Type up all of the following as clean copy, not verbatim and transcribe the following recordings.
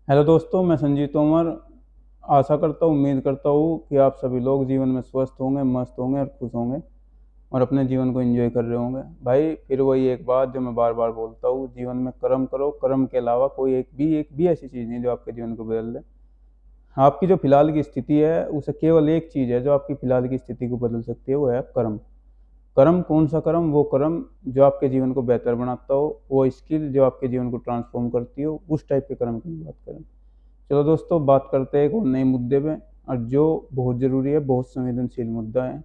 Hello दोस्तों, मैं संजीव तोमर। आशा करता हूँ, उम्मीद करता हूँ कि आप सभी लोग जीवन में स्वस्थ होंगे, मस्त होंगे और खुश होंगे और अपने जीवन को एंजॉय कर रहे होंगे। भाई फिर वही एक बात जो मैं बार बार बोलता हूँ, जीवन में कर्म करो। कर्म के अलावा कोई एक भी ऐसी चीज़ नहीं जो आपके जीवन को बदल दे। आपकी जो फिलहाल की स्थिति है, उसे केवल एक चीज़ है जो आपकी फिलहाल की स्थिति को बदल सकती है, वो है कर्म। कर्म कौन सा कर्म? वो कर्म जो आपके जीवन को बेहतर बनाता हो, वो स्किल जो आपके जीवन को ट्रांसफॉर्म करती हो, उस टाइप के कर्म की बात करें। चलो दोस्तों, बात करते हैं एक और नए मुद्दे पे, और जो बहुत ज़रूरी है, बहुत संवेदनशील मुद्दा है।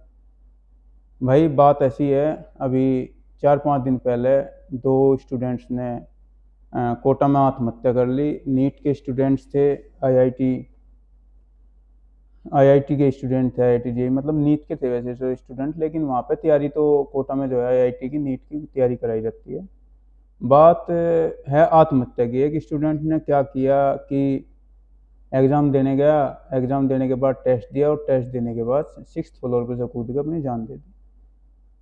भाई बात ऐसी है, अभी 4-5 दिन पहले दो स्टूडेंट्स ने कोटा में आत्महत्या कर ली। नीट के स्टूडेंट्स थे, आईआईटी आईआईटी के स्टूडेंट थे, आईआईटी जेईई मतलब नीट के थे वैसे तो स्टूडेंट, लेकिन वहाँ पे तैयारी तो कोटा में जो है आईआईटी की नीट की तैयारी कराई जाती है। बात है आत्महत्या की। एक स्टूडेंट ने क्या किया कि एग्ज़ाम देने गया, एग्ज़ाम देने के बाद टेस्ट दिया और टेस्ट देने के बाद 6th फ्लोर पे से कूद के अपनी जान दे दी।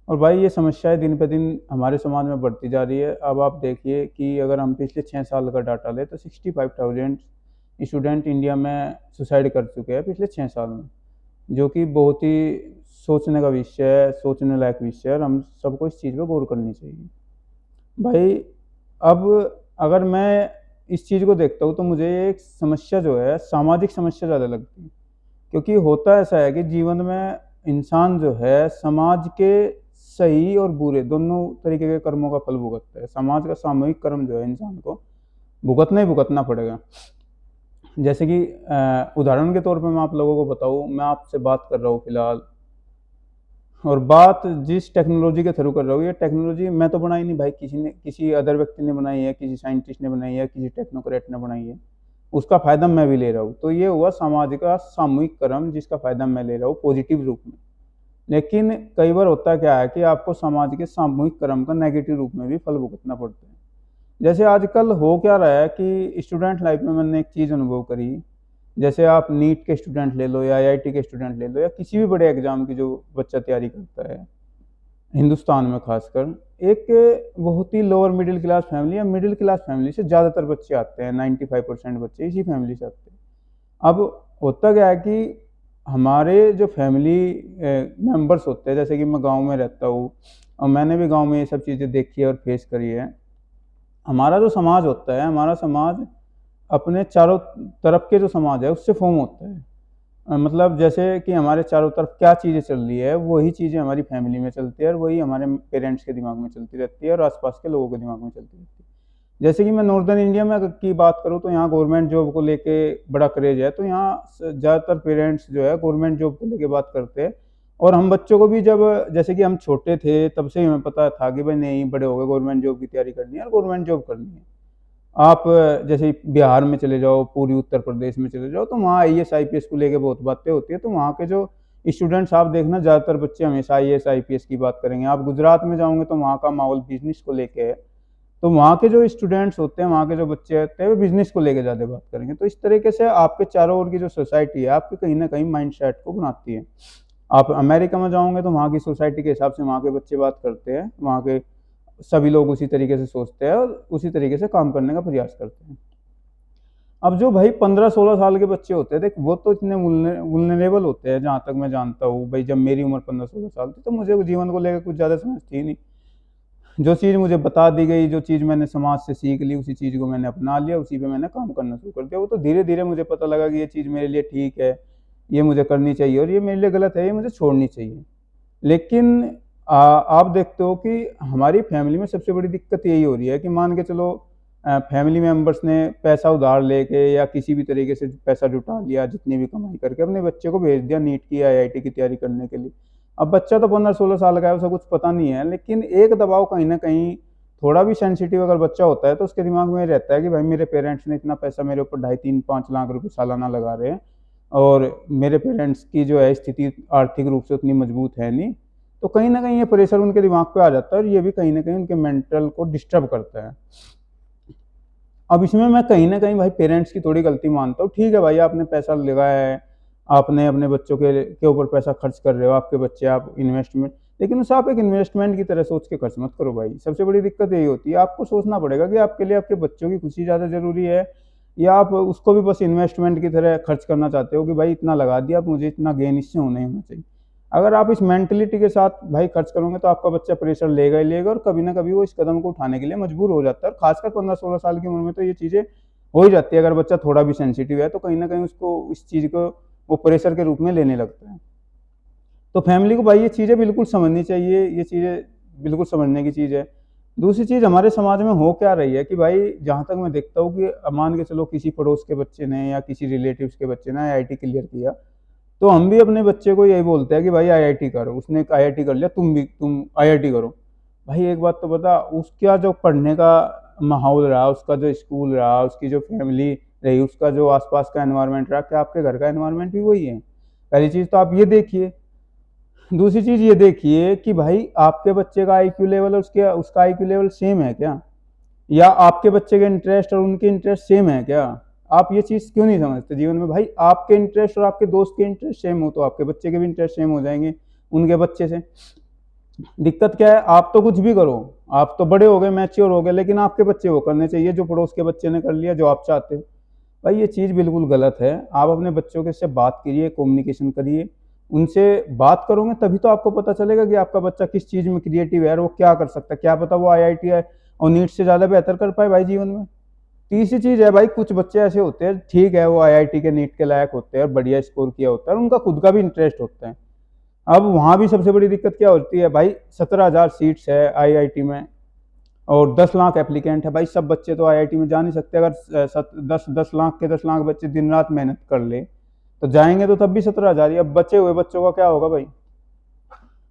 और भाई ये समस्याएं दिन पे दिन हमारे समाज में बढ़ती जा रही है। अब आप देखिए कि अगर हम पिछले 6 साल का डाटा लें तो 65,000 स्टूडेंट इंडिया में सुसाइड कर चुके हैं पिछले 6 साल में, जो कि बहुत ही सोचने का विषय है, सोचने लायक विषय है, और हम सबको इस चीज़ पर गौर करनी चाहिए। भाई अब अगर मैं इस चीज़ को देखता हूँ तो मुझे एक समस्या जो है, सामाजिक समस्या ज़्यादा लगती है। क्योंकि होता ऐसा है कि जीवन में इंसान जो है समाज के सही और बुरे दोनों तरीके के कर्मों का फल भुगतता है। समाज का सामूहिक कर्म जो है इंसान को भुगतना ही भुगतना पड़ेगा। जैसे कि उदाहरण के तौर पे मैं आप लोगों को बताऊँ, मैं आपसे बात कर रहा हूँ फिलहाल, और बात जिस टेक्नोलॉजी के थ्रू कर रहा हूँ, ये टेक्नोलॉजी मैं तो बनाई नहीं भाई, किसी अदर व्यक्ति ने बनाई है, किसी साइंटिस्ट ने बनाई है, किसी टेक्नोक्रेट ने बनाई है। उसका फ़ायदा मैं भी ले रहा हूँ। तो ये हुआ समाज का सामूहिक कर्म जिसका फ़ायदा मैं ले रहा हूँ पॉजिटिव रूप में। लेकिन कई बार होता क्या है कि आपको समाज के सामूहिक कर्म का नेगेटिव रूप में भी फल भुगतना पड़ता है। जैसे आजकल हो क्या रहा है कि स्टूडेंट लाइफ में मैंने एक चीज़ अनुभव करी। जैसे आप नीट के स्टूडेंट ले लो या आईआईटी के स्टूडेंट ले लो या किसी भी बड़े एग्जाम की जो बच्चा तैयारी करता है हिंदुस्तान में खासकर, एक बहुत ही लोअर मिडिल क्लास फैमिली या मिडिल क्लास फैमिली से ज़्यादातर बच्चे आते हैं। 95% बच्चे इसी फैमिली से आते हैं। अब होता क्या है कि हमारे जो फैमिली मेंबर्स होते हैं, जैसे कि मैं गांव में रहता हूँ और मैंने भी गांव में ये सब चीज़ें देखी है और फेस करी है। हमारा जो समाज होता है, हमारा समाज अपने चारों तरफ के जो समाज है उससे फॉर्म होता है। मतलब जैसे कि हमारे चारों तरफ क्या चीज़ें चल रही है, वही चीज़ें हमारी फैमिली में चलती है और वही हमारे पेरेंट्स के दिमाग में चलती रहती है और आसपास के लोगों के दिमाग में चलती रहती है। जैसे कि मैं नॉर्दर्न इंडिया में की बात करूँ तो यहाँ गवर्नमेंट जॉब को लेके बड़ा क्रेज है, तो यहाँ ज़्यादातर पेरेंट्स जो है गवर्नमेंट जॉब को लेके बात करते हैं। और हम बच्चों को भी जब, जैसे कि हम छोटे थे तब से ही हमें पता था कि भाई नहीं, बड़े हो गए गवर्नमेंट जॉब की तैयारी करनी है और गवर्नमेंट जॉब करनी है। आप जैसे बिहार में चले जाओ, पूर्वी उत्तर प्रदेश में चले जाओ, तो वहाँ आईएएस आईपीएस को लेके बहुत बातें होती है। तो वहाँ के जो स्टूडेंट्स आप देखना, ज़्यादातर बच्चे हमेशा आईएएस आईपीएस की बात करेंगे। आप गुजरात में जाओगे तो वहाँ का माहौल बिजनेस को लेके है, तो वहाँ के जो स्टूडेंट्स होते हैं, वहाँ के जो बच्चे होते हैं, वो बिजनेस को लेके ज़्यादा बात करेंगे। तो इस तरीके से आपके चारों ओर की जो सोसाइटी है आपके कहीं ना कहीं माइंड सेट को बनाती है। आप अमेरिका में जाओगे तो वहाँ की सोसाइटी के हिसाब से वहाँ के बच्चे बात करते हैं, वहाँ के सभी लोग उसी तरीके से सोचते हैं और उसी तरीके से काम करने का प्रयास करते हैं। अब जो भाई 15-16 साल के बच्चे होते हैं, देख वो तो इतने वुलनरेबल होते हैं, जहाँ तक मैं जानता हूँ। भाई जब मेरी उम्र 15-16 साल थी तो मुझे जीवन को लेकर कुछ ज़्यादा समझ थी नहीं। जो चीज़ मुझे बता दी गई, जो चीज़ मैंने समाज से सीख ली, उसी चीज़ को मैंने अपना लिया, उसी पे मैंने काम करना शुरू कर दिया। वो तो धीरे धीरे मुझे पता लगा कि ये चीज़ मेरे लिए ठीक है, ये मुझे करनी चाहिए, और ये मेरे लिए गलत है, ये मुझे छोड़नी चाहिए। लेकिन आप देखते हो कि हमारी फैमिली में सबसे बड़ी दिक्कत यही हो रही है कि मान के चलो फैमिली मेंबर्स ने पैसा उधार लेके या किसी भी तरीके से पैसा जुटा लिया, जितनी भी कमाई करके अपने बच्चे को भेज दिया नीट की आईआईटी की तैयारी करने के लिए। अब बच्चा तो 15-16 साल का है, उसे कुछ पता नहीं है, लेकिन एक दबाव कहीं ना कहीं, थोड़ा भी सेंसिटिव अगर बच्चा होता है तो उसके दिमाग में रहता है कि भाई मेरे पेरेंट्स ने इतना पैसा मेरे ऊपर 2.5-3-5 लाख रुपए सालाना लगा रहे हैं, और मेरे पेरेंट्स की जो है स्थिति आर्थिक रूप से उतनी मजबूत है नहीं। तो कहीं ना कहीं ये प्रेशर उनके दिमाग पे आ जाता है और ये भी कहीं ना कहीं उनके मेंटल को डिस्टर्ब करता है। अब इसमें मैं कहीं ना कहीं भाई पेरेंट्स की थोड़ी गलती मानता हूँ। ठीक है भाई, आपने पैसा लगाया है, आपने अपने बच्चों के ऊपर पैसा खर्च कर रहे हो, आपके बच्चे, आप इन्वेस्टमेंट, लेकिन उसे आप एक इन्वेस्टमेंट की तरह सोच के खर्च मत करो भाई। सबसे बड़ी दिक्कत यही होती है, आपको सोचना पड़ेगा कि आपके लिए आपके बच्चों की खुशी ज़्यादा ज़रूरी है या आप उसको भी बस इन्वेस्टमेंट की तरह खर्च करना चाहते हो कि भाई इतना लगा दिया, अब मुझे इतना गेन इससे होना ही होना चाहिए। अगर आप इस मेंटलिटी के साथ भाई खर्च करोगे तो आपका बच्चा प्रेशर लेगा ही लेगा, और कभी ना कभी वो इस कदम को उठाने के लिए मजबूर हो जाता है। और खासकर 15-16 साल की उम्र में तो ये चीज़ें हो ही जाती है। अगर बच्चा थोड़ा भी सेंसिटिव है तो कहीं ना कहीं उसको इस चीज़ को वो प्रेशर के रूप में लेने लगता है। तो फैमिली को भाई ये चीज़ें बिल्कुल समझनी चाहिए, ये चीज़ें बिल्कुल समझने की चीज़ है। दूसरी चीज़ हमारे समाज में हो क्या रही है कि भाई जहाँ तक मैं देखता हूँ कि मान के चलो किसी पड़ोस के बच्चे ने या किसी रिलेटिव्स के बच्चे ने आईआईटी क्लियर किया, तो हम भी अपने बच्चे को यही बोलते हैं कि भाई आईआईटी करो। उसने आईआईटी कर लिया, तुम आईआईटी करो। भाई एक बात तो बता, उसका जो पढ़ने का माहौल रहा, उसका जो स्कूल रहा, उसकी जो फैमिली रही, उसका जो आसपास का एनवायरनमेंट रहा, क्या आपके घर का एनवायरनमेंट भी वही है? पहली चीज़ तो आप ये देखिए। दूसरी चीज़ ये देखिए कि भाई आपके बच्चे का आईक्यू लेवल और उसका आईक्यू लेवल सेम है क्या? या आपके बच्चे के इंटरेस्ट और उनके इंटरेस्ट सेम है क्या? आप ये चीज़ क्यों नहीं समझते जीवन में? भाई आपके इंटरेस्ट और आपके दोस्त के इंटरेस्ट सेम हो तो आपके बच्चे के भी इंटरेस्ट सेम हो जाएंगे उनके बच्चे से। दिक्कत क्या है, आप तो कुछ भी करो, आप तो बड़े हो गए, मैच्योर हो गए, लेकिन आपके बच्चे वो करने चाहिए जो पड़ोस के बच्चे ने कर लिया, जो आप चाहते हो। भाई ये चीज़ बिल्कुल गलत है। आप अपने बच्चों के से बात कीजिए, कम्युनिकेशन करिए, उनसे बात करोगे तभी तो आपको पता चलेगा कि आपका बच्चा किस चीज़ में क्रिएटिव है और वो क्या कर सकता है। क्या पता वो आईआईटी है और नीट से ज़्यादा बेहतर कर पाए भाई जीवन में। तीसरी चीज़ है भाई, कुछ बच्चे ऐसे होते हैं, ठीक है वो आईआईटी के नीट के लायक होते हैं और बढ़िया स्कोर किया होता है और उनका खुद का भी इंटरेस्ट होता है। अब वहाँ भी सबसे बड़ी दिक्कत क्या होती है भाई, 17,000 सीट्स है आईआईटी में और 10 लाख एप्लीकेंट है। भाई सब बच्चे तो आईआईटी में जा नहीं सकते। अगर 10 लाख बच्चे दिन रात मेहनत कर ले तो जाएंगे तो तब भी 17,000 ही। अब बचे हुए बच्चों का क्या होगा भाई?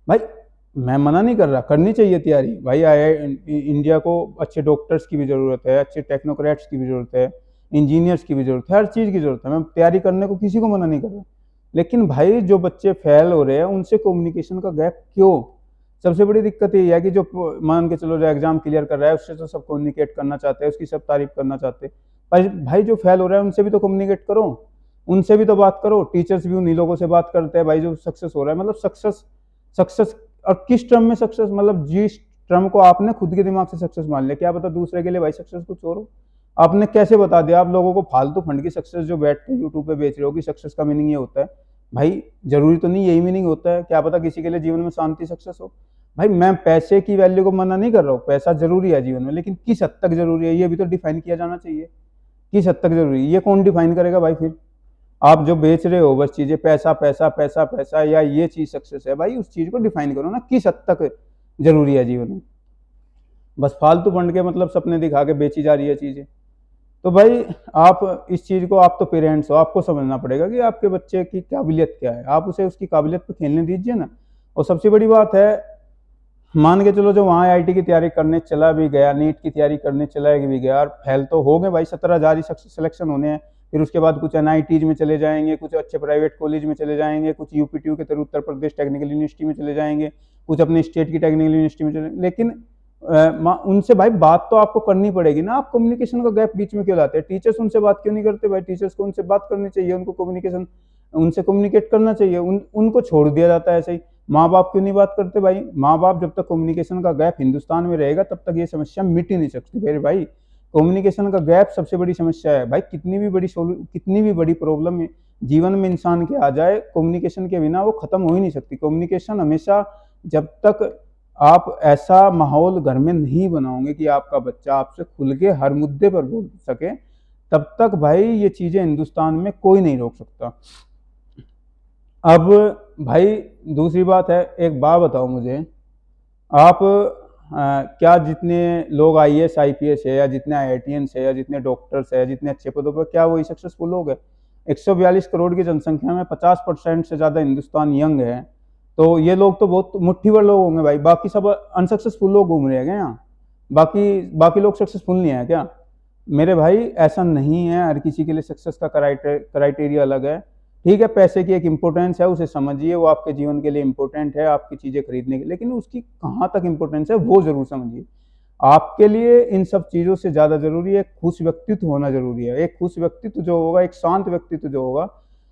भाई मैं मना नहीं कर रहा, करनी चाहिए तैयारी भाई। इंडिया को अच्छे डॉक्टर्स की भी ज़रूरत है, अच्छे टेक्नोक्रेट्स की भी ज़रूरत है, इंजीनियर्स की भी ज़रूरत है, हर चीज़ की ज़रूरत है। मैं तैयारी करने को किसी को मना नहीं कर रहा, लेकिन भाई जो बच्चे फेल हो रहे हैं उनसे कम्युनिकेशन का गैप क्यों? सबसे बड़ी दिक्कत ये है कि जो मान के चलो जो एग्जाम क्लियर कर रहा है उससे तो सब कम्युनिकेट करना चाहते हैं, उसकी सब तारीफ करना चाहते हैं। भाई जो फेल हो रहा है उनसे भी तो कम्युनिकेट करो, उनसे भी तो बात करो। टीचर्स भी उन्हीं लोगों से बात करते हैं भाई जो सक्सेस हो रहा है। मतलब सक्सेस और किस टर्म में सक्सेस, मतलब जिस टर्म को आपने खुद के दिमाग से सक्सेस मान लिया, क्या पता दूसरे के लिए भाई सक्सेस कुछ और हो। आपने कैसे बता दिया आप लोगों को फालतू फंड की सक्सेस जो बैठ के यूट्यूब पे बेच रहे हो कि सक्सेस का मीनिंग ये होता है? भाई जरूरी तो नहीं यही मीनिंग होता है, क्या पता किसी के लिए जीवन में शांति सक्सेस हो। भाई मैं पैसे की वैल्यू को मना नहीं कर रहा हूँ, पैसा जरूरी है जीवन में, लेकिन किस हद तक जरूरी है ये भी तो डिफाइन किया जाना चाहिए। किस हद तक जरूरी है ये कौन डिफाइन करेगा भाई? फिर आप जो बेच रहे हो बस चीजें पैसा पैसा पैसा पैसा, या ये चीज सक्सेस है, भाई उस चीज को डिफाइन करो ना, किस हद तक जरूरी है जीवन में। बस फालतू फंड के मतलब सपने दिखा के बेची जा रही है चीजें। तो भाई आप इस चीज को, आप तो पेरेंट्स हो, आपको समझना पड़ेगा कि आपके बच्चे की काबिलियत क्या है, आप उसे उसकी काबिलियत पे खेलने दीजिए ना। और सबसे बड़ी बात है, मान के चलो जो वहाँ आईआईटी की तैयारी करने चला भी गया, नीट की तैयारी करने चला भी गया और फेल तो हो गए भाई, 17,000 ही सिलेक्शन होने हैं। फिर उसके बाद कुछ एनआईटीज में चले जाएंगे, कुछ अच्छे प्राइवेट कॉलेज में चले जाएंगे, कुछ यूपीटीयू के तरह उत्तर प्रदेश टेक्निकल यूनिवर्सिटी में चले जाएंगे, कुछ अपने स्टेट की टेक्निकल यूनिवर्सिटी में चले। लेकिन उनसे भाई बात तो आपको करनी पड़ेगी ना। आप कम्युनिकेशन का गैप बीच में क्यों लाते हैं? टीचर्स उनसे बात क्यों नहीं करते भाई? टीचर्स को उनसे बात करनी चाहिए, उनको कम्युनिकेशन उनसे कम्युनिकेट करना चाहिए। उनको छोड़ दिया जाता है ऐसे ही। माँ बाप क्यों नहीं बात करते भाई? माँ बाप, जब तक कम्युनिकेशन का गैप हिंदुस्तान में रहेगा तब तक ये समस्या मिट ही नहीं सकती मेरे भाई। कम्युनिकेशन का गैप सबसे बड़ी समस्या है भाई। कितनी भी बड़ी प्रॉब्लम जीवन में इंसान के आ जाए, कम्युनिकेशन के बिना वो खत्म हो ही नहीं सकती। कम्युनिकेशन हमेशा, जब तक आप ऐसा माहौल घर में नहीं बनाओगे कि आपका बच्चा आपसे खुल के हर मुद्दे पर बोल सके, तब तक भाई ये चीजें हिंदुस्तान में कोई नहीं रोक सकता। अब भाई दूसरी बात है, एक बात बताओ मुझे, आप क्या जितने लोग आईएएस आईपीएस है या जितने आईआईटीएंस है या जितने डॉक्टर्स है, जितने अच्छे पदों पर, क्या वही सक्सेसफुल हो गए? 142 करोड़ की जनसंख्या में 50% से ज़्यादा हिंदुस्तान यंग है, तो ये लोग तो बहुत मुट्ठी भर लोग होंगे भाई। बाकी सब अनसक्सेसफुल लोग घूम रहे हैं क्या यहाँ? बाकी लोग सक्सेसफुल नहीं है क्या? मेरे भाई ऐसा नहीं है, हर किसी के लिए सक्सेस का क्राइटेरिया अलग है। ठीक है, पैसे की एक इम्पोर्टेंस है, उसे समझिए, वो आपके जीवन के लिए इम्पोर्टेंट है, आपकी चीज़ें खरीदने के, लेकिन उसकी कहाँ तक इम्पोर्टेंस है वो जरूर समझिए। आपके लिए इन सब चीज़ों से ज़्यादा जरूरी है खुश व्यक्तित्व होना जरूरी है। एक खुश व्यक्तित्व जो होगा, एक शांत व्यक्तित्व जो होगा,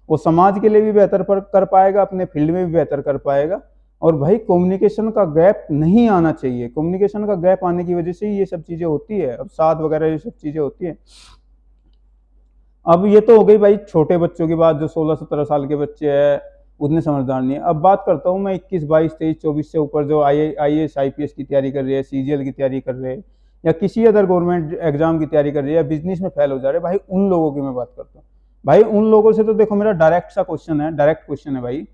वो समाज के लिए भी बेहतर कर पाएगा, अपने फील्ड में भी बेहतर कर पाएगा। और भाई कम्युनिकेशन का गैप नहीं आना चाहिए। कम्युनिकेशन का गैप आने की वजह से ही ये सब चीज़ें होती है, अब साथ वगैरह ये सब चीज़ें होती है। अब ये तो हो गई भाई छोटे बच्चों की बात, जो 16-17 साल के बच्चे हैं उतने समझदार नहीं है। अब बात करता हूँ मैं 21, 22, 23, 24 से ऊपर जो आईएएस आईपीएस की तैयारी कर रही है, सीजीएल की तैयारी कर रहे हैं, या किसी अदर गवर्नमेंट एग्जाम की तैयारी कर रही है, या बिजनेस में फेल हो जा रहे हैं, भाई उन लोगों की मैं बात करता हूँ। भाई उन लोगों से तो देखो, मेरा डायरेक्ट सा क्वेश्चन है, डायरेक्ट क्वेश्चन है भाई।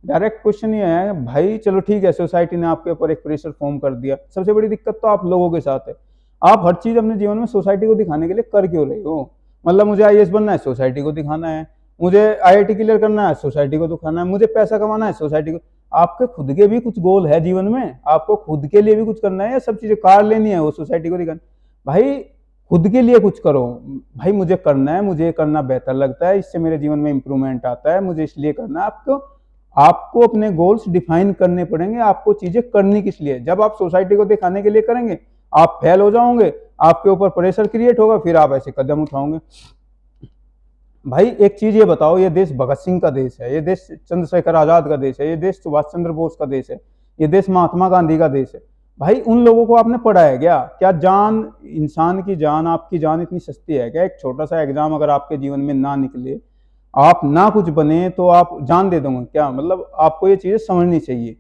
डायरेक्ट क्वेश्चन ये है भाई, चलो ठीक है, सोसाइटी ने आपके ऊपर एक प्रेशर फॉर्म कर दिया, सबसे बड़ी दिक्कत तो आप लोगों के साथ है। आप हर चीज अपने जीवन में सोसाइटी को दिखाने के लिए कर क्यों रहे हो? मतलब मुझे आईएएस बनना है, सोसाइटी को दिखाना है। मुझे आईआईटी क्लियर करना है, सोसाइटी को दिखाना है। मुझे पैसा कमाना है, सोसाइटी को। आपके खुद के भी कुछ गोल है जीवन में, आपको खुद के लिए भी कुछ करना है, या सब चीजें कार लेनी है वो सोसाइटी को दिखाना? भाई खुद के लिए कुछ करो। भाई मुझे करना है, मुझे करना बेहतर लगता है, इससे मेरे जीवन में इंप्रूवमेंट आता है, मुझे इसलिए करना है। आपको आपको अपने गोल्स डिफाइन करने पड़ेंगे, आपको चीजें करनी किस लिए। जब आप सोसाइटी को दिखाने के लिए करेंगे, आप फेल हो जाओगे, आपके ऊपर प्रेशर क्रिएट होगा, फिर आप ऐसे कदम उठाओगे। भाई एक चीज ये बताओ, ये देश भगत सिंह का देश है, ये देश चंद्रशेखर आजाद का देश है, ये देश सुभाष चंद्र बोस का देश है, ये देश महात्मा गांधी का देश है। भाई उन लोगों को आपने पढ़ा है क्या? क्या जान, इंसान की जान, आपकी जान इतनी सस्ती है क्या? एक छोटा सा एग्जाम अगर आपके जीवन में ना निकले, आप ना कुछ बने, तो आप जान दे दोगे क्या? मतलब आपको ये चीजें समझनी चाहिए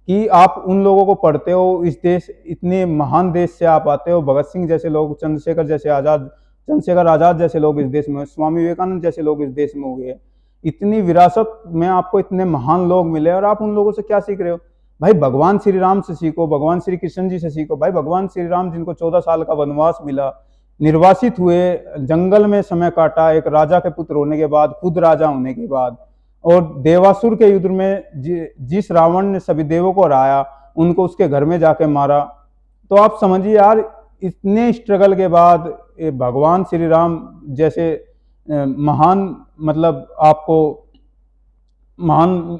कि आप उन लोगों को पढ़ते हो, इस देश, इतने महान देश से आप आते हो, भगत सिंह जैसे लोग, चंद्रशेखर आजाद जैसे लोग इस देश में, स्वामी विवेकानंद जैसे लोग इस देश में हुए। इतनी विरासत में आपको इतने महान लोग मिले, और आप उन लोगों से क्या सीख रहे हो? भाई भगवान श्री राम से सीखो, भगवान श्री कृष्ण जी से सीखो। भाई भगवान श्री राम, जिनको 14 साल का वनवास मिला, निर्वासित हुए, जंगल में समय काटा, एक राजा के पुत्र होने के बाद, खुद राजा होने के बाद, और देवासुर के युद्ध में जिस रावण ने सभी देवों को हराया, उनको उसके घर में जाके मारा। तो आप समझिए यार, इतने स्ट्रगल के बाद भगवान श्री राम जैसे महान, मतलब आपको महान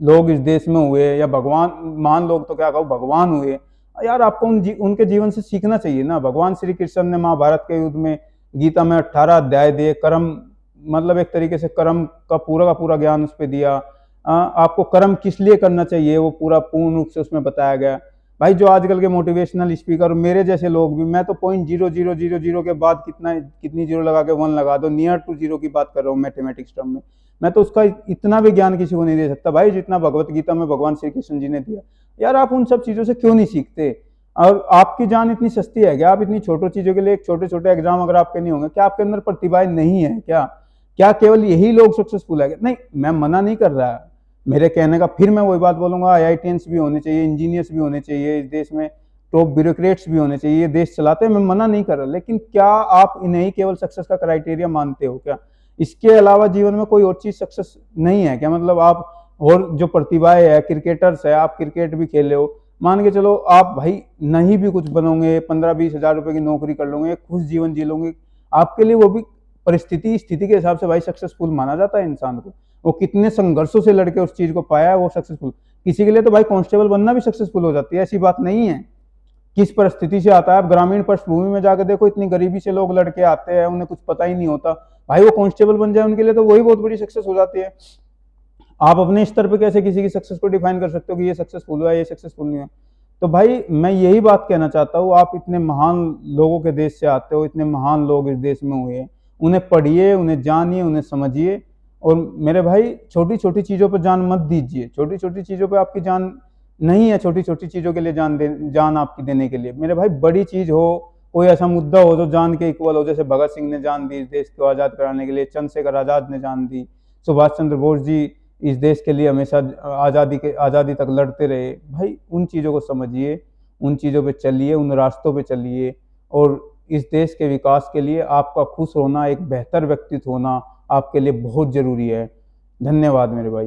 लोग इस देश में हुए, या भगवान, महान लोग तो क्या कहूँ, भगवान हुए यार, आपको उनके जीवन से सीखना चाहिए ना। भगवान श्री कृष्ण ने महाभारत के युद्ध में, गीता में 18 अध्याय दिए, कर्म, मतलब एक तरीके से कर्म का पूरा ज्ञान उस पर दिया। आपको कर्म किस लिए करना चाहिए वो पूरा पूर्ण रूप से उसमें बताया गया। भाई जो आजकल के मोटिवेशनल स्पीकर, मेरे जैसे लोग भी, मैं तो 0.0000 के बाद कितनी जीरो लगा के 1 लगा दो, नियर टू जीरो की बात कर रहा हूँ मैथमेटिक्स टर्म में। मैं तो उसका इतना भी ज्ञान किसी को नहीं दे सकता भाई, जितना भगवत गीता में भगवान श्री कृष्ण जी ने दिया। यार आप उन सब चीजों से क्यों नहीं सीखते? और आपकी जान इतनी सस्ती है क्या? आप इतनी छोटी चीजों के लिए, छोटे छोटे एग्जाम अगर आपके नहीं होंगे, क्या आपके अंदर प्रतिभाएं नहीं है क्या? क्या केवल यही लोग सक्सेसफुल है? नहीं, मैं मना नहीं कर रहा। मेरे कहने का फिर मैं वही बात बोलूंगा, आईआईटीएंस भी होने चाहिए, इंजीनियर्स भी होने चाहिए इस देश में, टॉप ब्यूरोक्रेट्स भी होने चाहिए, ये देश चलाते हैं, मैं मना नहीं कर रहा। लेकिन क्या आप इन्हें ही केवल सक्सेस का क्राइटेरिया मानते हो क्या? इसके अलावा जीवन में कोई और चीज सक्सेस नहीं है क्या? मतलब आप, और जो प्रतिभाएं है, क्रिकेटर्स है, आप क्रिकेट भी खेल रहे हो, मान के चलो आप भाई नहीं भी कुछ बनोगे, 15-20 हजार रुपए की नौकरी कर लोगे, खुश जीवन जी लोगे, आपके लिए वो भी परिस्थिति, स्थिति के हिसाब से भाई सक्सेसफुल माना जाता है इंसान को। वो कितने संघर्षों से लड़के उस चीज को पाया है, वो सक्सेसफुल। किसी के लिए तो भाई कांस्टेबल बनना भी सक्सेसफुल हो जाती है, ऐसी बात नहीं है। किस परिस्थिति से आता है, आप ग्रामीण पृष्ठभूमि में जाकर देखो, इतनी गरीबी से लोग लड़के आते हैं, उन्हें कुछ पता ही नहीं होता, भाई वो कांस्टेबल बन जाए उनके लिए, तो वही बहुत बड़ी सक्सेस हो जाती है। आप अपने स्तर पे कैसे किसी की सक्सेस को डिफाइन कर सकते हो कि ये सक्सेसफुल हुआ, ये सक्सेसफुल नहीं हुआ? तो भाई मैं यही बात कहना चाहता हूँ, आप इतने महान लोगों के देश से आते हो, इतने महान लोग इस देश में हुए, उन्हें पढ़िए, उन्हें जानिए, उन्हें समझिए। और मेरे भाई छोटी छोटी चीजों पर जान मत दीजिए, छोटी छोटी चीजों पर आपकी जान नहीं है, छोटी छोटी चीजों के लिए जान आपकी देने के लिए। मेरे भाई बड़ी चीज हो, कोई ऐसा मुद्दा हो जो जान के इक्वल हो, जैसे भगत सिंह ने जान दी इस देश को आजाद कराने के लिए, चंद्रशेखर आजाद ने जान दी, सुभाष चंद्र बोस जी इस देश के लिए हमेशा आज़ादी तक लड़ते रहे। भाई उन चीज़ों को समझिए, उन चीज़ों पे चलिए, उन रास्तों पे चलिए, और इस देश के विकास के लिए आपका खुश होना, एक बेहतर व्यक्तित्व होना आपके लिए बहुत ज़रूरी है। धन्यवाद मेरे भाई।